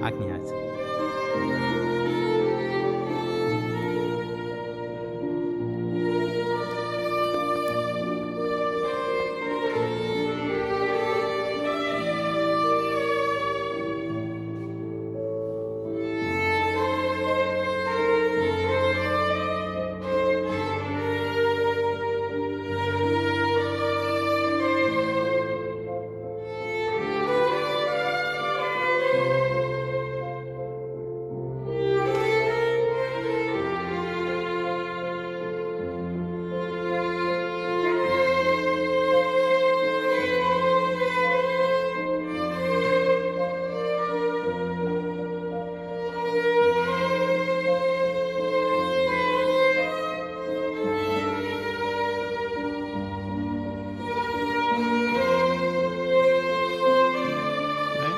Maakt niet uit. Nee?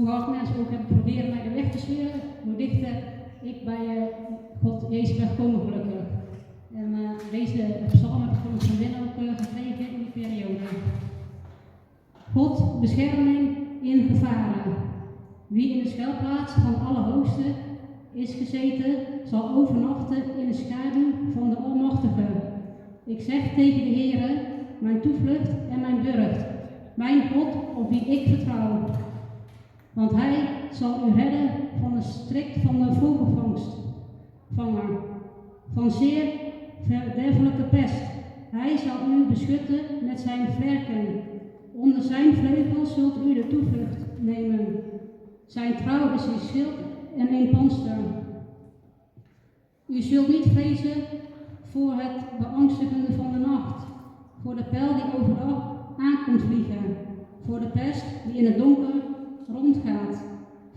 zoals mensen ook hebben proberen mij de weg te sturen, hoe dichter ik bij God Jezus ben gekomen gelukkig. En deze psalm heb ik van mijn vriendin ook gekregen in die periode. God, bescherming in gevaren. Wie in de schuilplaats van Allerhoogste is gezeten, zal overnachten in de schaduw van de Almachtige. Ik zeg tegen de Heere, mijn toevlucht en mijn burcht, mijn God op wie ik vertrouw. Want hij zal u redden van de strik van de vogelvangstvanger, van zeer verderfelijke pest. Hij zal u beschutten met zijn vlerken. Onder zijn vleugels zult u de toevlucht nemen. Zijn trouw is een schild en een panster. U zult niet vrezen voor het beangstigende van de nacht, voor de pijl die overdag aankomt vliegen, voor de pest die in het donker rondgaat,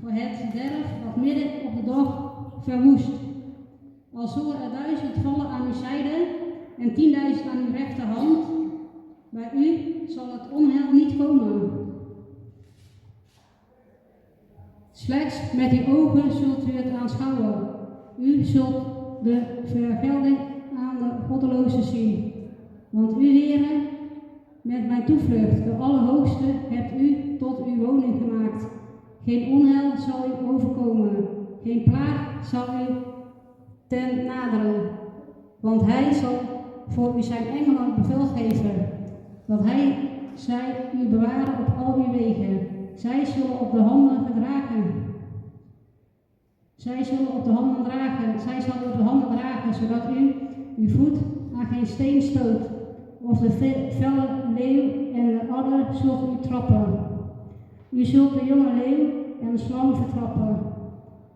voor het verderf dat midden op de dag verwoest. Al zullen er 1000 vallen aan uw zijde en 10.000 aan uw rechterhand, bij u zal het onheil niet komen. Slechts met uw ogen zult u het aanschouwen. U zult de vergelding aan de goddelozen zien. Want u, Heere, met mijn toevlucht, de Allerhoogste, hebt u tot uw woning gemaakt. Geen onheil zal u overkomen, geen plaag zal u ten naderen. Want hij zal voor u zijn engelen bevel geven, dat zij u bewaren op al uw wegen. Zij zullen op de handen gedragen. Zij zal u op de handen dragen, zodat u uw voet aan geen steen stoot. Of de felle leeuw en de adder zult u trappen. U zult de jonge leeuw en de slang vertrappen,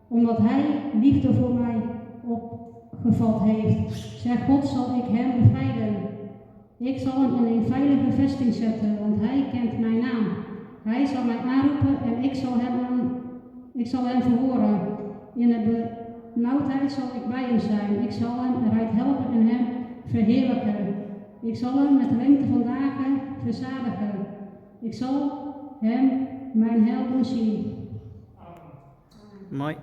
omdat hij liefde voor mij opgevat heeft. Zeg God, zal ik hem bevrijden. Ik zal hem in een veilige vesting zetten, want hij kent mijn naam. Hij zal mij aanroepen en ik zal hem verhoren. In de benauwdheid zal ik bij hem zijn. Ik zal hem eruit helpen en hem verheerlijken. Ik zal hem met de lengte van dagen verzadigen. Ik zal hem mijn heil doen zien. Mooi.